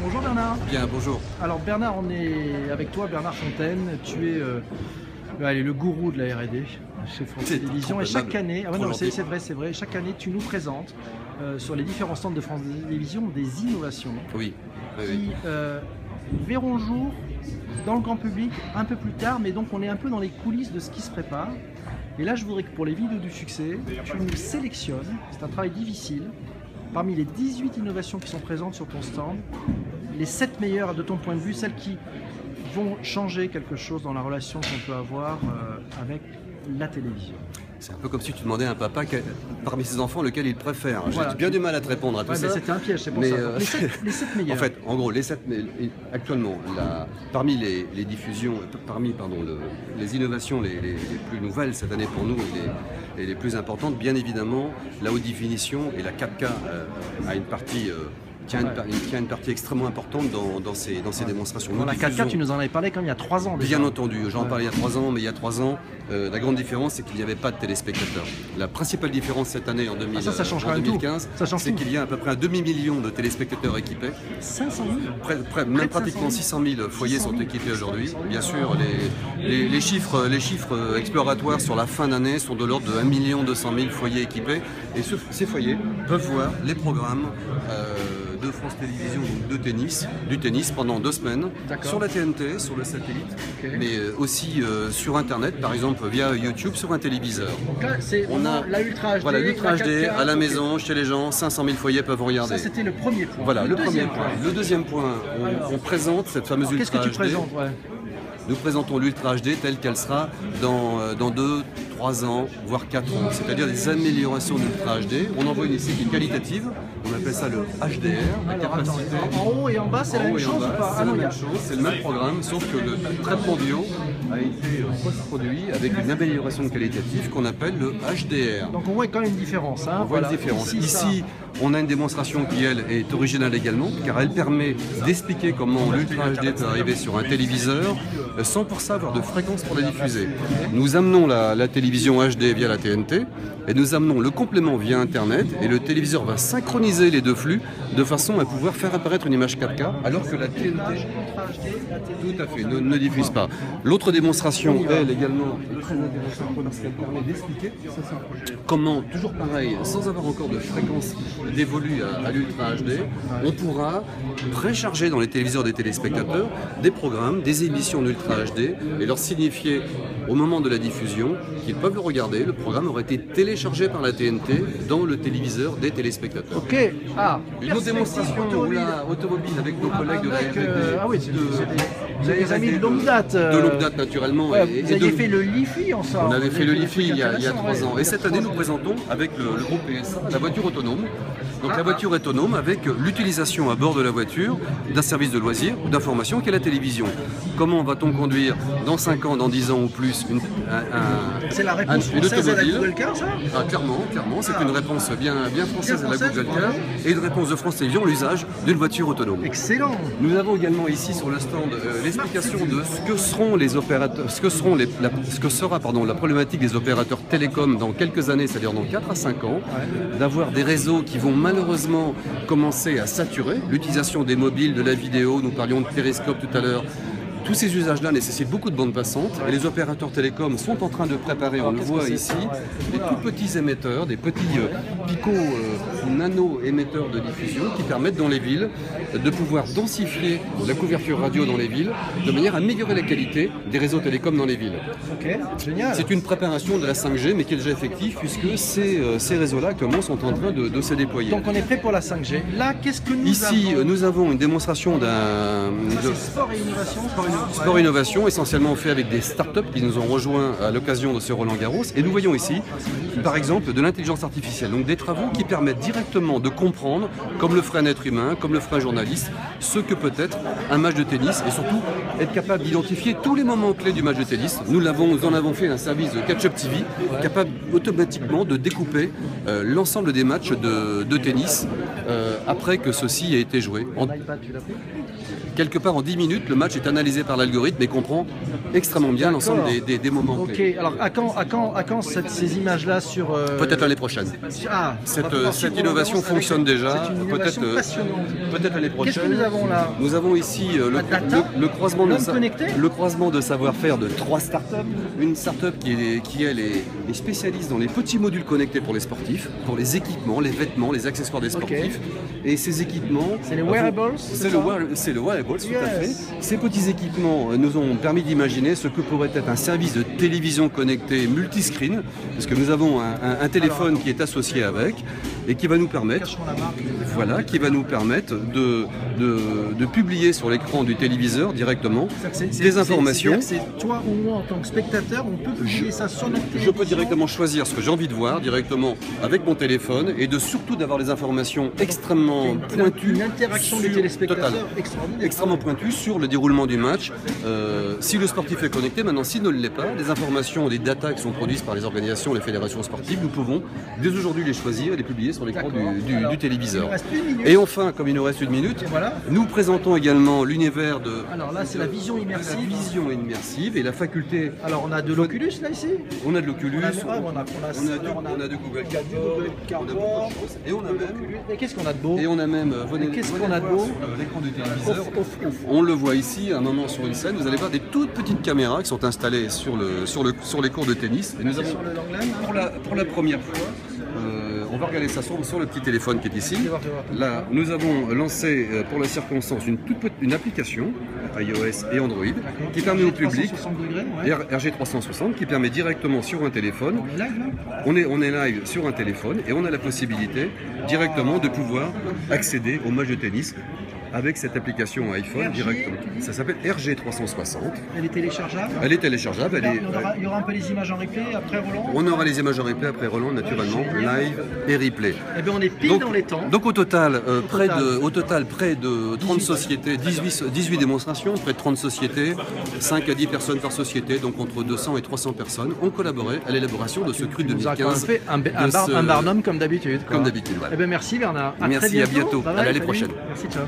Bonjour Bernard. Bien, bonjour. Alors Bernard, on est avec toi, Bernard Fontaine. Tu es allez, le gourou de la R&D chez France Télévisions. Et chaque année, c'est vrai, chaque année tu nous présentes sur les différents stands de France Télévisions des innovations Oui. qui verront le jour dans le grand public un peu plus tard, mais donc on est un peu dans les coulisses de ce qui se prépare. Et là, je voudrais que pour les vidéos du succès, tu nous sélectionnes, c'est un travail difficile, parmi les 18 innovations qui sont présentes sur ton stand, les 7 meilleures de ton point de vue, celles qui vont changer quelque chose dans la relation qu'on peut avoir avec la télévision. C'est un peu comme si tu demandais à un papa parmi ses enfants lequel il préfère. Voilà. J'ai bien du mal à te répondre à tout ça. C'était un piège, c'est pour ça. Les 7 meilleurs. En fait, en gros, actuellement, parmi les diffusions, les innovations les plus nouvelles cette année pour nous et les plus importantes, bien évidemment, la haute définition et la 4K a une partie... tient une partie extrêmement importante dans ces démonstrations. Dans la 4K, tu nous en avais parlé quand il y a 3 ans déjà. Bien entendu, j'en parlais il y a 3 ans, mais il y a 3 ans, la grande différence, c'est qu'il n'y avait pas de téléspectateurs. La principale différence cette année, en 2015, c'est qu'il y a à peu près un demi-million de téléspectateurs équipés. 500 000 Même pratiquement 600 000 foyers sont équipés aujourd'hui. Bien sûr, les chiffres exploratoires sur la fin d'année sont de l'ordre de 1 200 000 foyers équipés. Et ces foyers peuvent voir les programmes de France Télévisions, donc du tennis pendant 2 semaines, sur la TNT, sur le satellite, mais aussi sur Internet, par exemple via YouTube, sur un téléviseur. Donc là, on a la Ultra HD, voilà, l'Ultra HD à la maison, chez les gens, 500 000 foyers peuvent regarder. Ça, c'était le premier point. Voilà, le premier point. Le deuxième point, on présente cette fameuse Ultra HD. Qu'est-ce que tu présentes? Nous présentons l'Ultra HD telle qu'elle sera dans 2, 3 ans, voire 4 ans. C'est-à-dire des améliorations d'Ultra HD. On envoie une essai qui est qualitative. On appelle ça le HDR, la capacité. En haut et en bas, c'est la même chose ou pas? C'est la même chose, c'est le même programme, sauf que le traitement audio a été post-produit avec une amélioration qualitative qu'on appelle le HDR. Donc on voit quand même une différence. On voit une différence. Ici, on a une démonstration qui, elle, est originale également, car elle permet d'expliquer comment l'Ultra HD peut arriver sur un téléviseur sans pour ça avoir de fréquence pour la diffuser. Nous amenons la télévision HD via la TNT et nous amenons le complément via Internet et le téléviseur va synchroniser les deux flux de façon à pouvoir faire apparaître une image 4K alors que la TNT tout à fait, ne diffuse pas. L'autre démonstration, elle également, est très intéressante parce qu'elle permet d'expliquer comment, toujours pareil, sans avoir encore de fréquence dévolue à l'Ultra HD, on pourra précharger dans les téléviseurs des téléspectateurs des programmes, des émissions d'Ultra HD et leur signifier au moment de la diffusion qu'ils peuvent le regarder. Le programme aurait été téléchargé par la TNT dans le téléviseur des téléspectateurs. Ok. Une autre démonstration automobile avec nos collègues de la R&D. Vous avez des amis de longue date. De longue date naturellement. Vous aviez fait le LiFi ensemble. On avait fait le LiFi il y a 3 ans. Et cette année, nous présentons avec le groupe PSA la voiture autonome. Donc la voiture autonome avec l'utilisation à bord de la voiture d'un service de loisirs ou d'information qui est la télévision. Comment va-t-on conduire dans 5 ans, dans 10 ans ou plus c'est la réponse française à la Google Car, ça? Clairement, c'est une réponse bien française à la Google Car et une réponse de France Télévisions, l'usage d'une voiture autonome. Excellent. Nous avons également ici sur le stand l'explication de ce que seront les opérateurs, ce que sera la problématique des opérateurs télécoms dans quelques années, c'est-à-dire dans 4 à 5 ans, d'avoir des réseaux qui vont malheureusement commencer à saturer l'utilisation des mobiles, de la vidéo. Nous parlions de télescope tout à l'heure. Tous ces usages-là nécessitent beaucoup de bandes passantes et les opérateurs télécoms sont en train de préparer, on le voit ici, des tout petits émetteurs, des petits nano-émetteurs de diffusion qui permettent dans les villes de pouvoir densifier la couverture radio dans les villes de manière à améliorer la qualité des réseaux télécoms dans les villes. Ok, génial. C'est une préparation de la 5G mais qui est déjà effective puisque ces réseaux-là actuellement sont en train de se déployer. Donc on est prêt pour la 5G. Là, qu'est-ce que nous avons? Ici, nous avons une démonstration sport et innovation. Sport innovation, essentiellement fait avec des startups qui nous ont rejoints à l'occasion de ce Roland Garros. Et nous voyons ici, par exemple, de l'intelligence artificielle. Donc des travaux qui permettent directement de comprendre, comme le ferait un être humain, comme le ferait un journaliste, ce que peut être un match de tennis et surtout être capable d'identifier tous les moments clés du match de tennis. Nous en avons fait un service de Catch-up TV, capable automatiquement de découper l'ensemble des matchs de tennis après que ceci ait été joué. Quelque part en 10 minutes, le match est analysé par l'algorithme et comprend extrêmement bien l'ensemble des moments clés. Ok, alors à quand ces images-là sur... Peut-être l'année prochaine. Cette innovation l'innovation fonctionne déjà. C'est une innovation passionnante. Peut-être l'année prochaine. Qu'est-ce que nous avons là? Nous avons ici le croisement de savoir-faire de 3 startups. Une startup qui elle est spécialiste dans les petits modules connectés pour les sportifs, pour les équipements, les vêtements, les accessoires des sportifs. Et ces équipements, c'est les wearables. C'est le wearables, tout à fait. Ces petits équipements nous ont permis d'imaginer ce que pourrait être un service de télévision connectée multiscreen, parce que nous avons un téléphone qui est associé avec et qui va nous permettre, de publier sur l'écran du téléviseur directement des informations. C'est toi ou moi en tant que spectateur, on peut publier ça sur notre télévision. Je peux directement choisir ce que j'ai envie de voir directement avec mon téléphone et surtout d'avoir des informations extrêmement pointues. Une interaction des téléspectateurs extrêmement pointue sur le déroulement du match. Si le sportif est connecté, maintenant s'il ne l'est pas, des informations, des datas qui sont produites par les organisations, les fédérations sportives, nous pouvons dès aujourd'hui les choisir et les publier sur l'écran du téléviseur. Et enfin, comme il nous reste 1 minute, nous présentons également l'univers de... Alors là, c'est la vision immersive. La vision immersive et la faculté... Alors on a de l'Oculus là ici. On a de l'Oculus, on a de Google Cardboard, et on a même... Et qu'est-ce qu'on a de beau? Et on a même... Qu'est-ce qu'on a de beau? L'écran du téléviseur. On le voit ici, à un moment sur une scène, vous allez voir des toutes petites caméras qui sont installées sur les cours de tennis. Et nous avons, pour la première fois, on va regarder ça sur le petit téléphone qui est ici. Là, nous avons lancé pour la circonstance une application iOS et Android qui permet au public, RG360, qui permet directement sur un téléphone. On est live sur un téléphone et on a la possibilité directement de pouvoir accéder au match de tennis avec cette application iPhone directement. Ça s'appelle RG360. Elle est téléchargeable? Elle est téléchargeable. Il y aura un peu les images en replay après Roland? On aura les images en replay après Roland, naturellement, live et replay. Eh bien, on est pile dans les temps. Donc au total, près de 30 sociétés, 18 démonstrations, près de 30 sociétés, 5 à 10 personnes par société, donc entre 200 et 300 personnes ont collaboré à l'élaboration de ce cru 2015. Fait un barnum comme d'habitude. Comme d'habitude, voilà. Eh bien, merci Bernard. Merci, à bientôt. À l'année prochaine. Merci, ciao.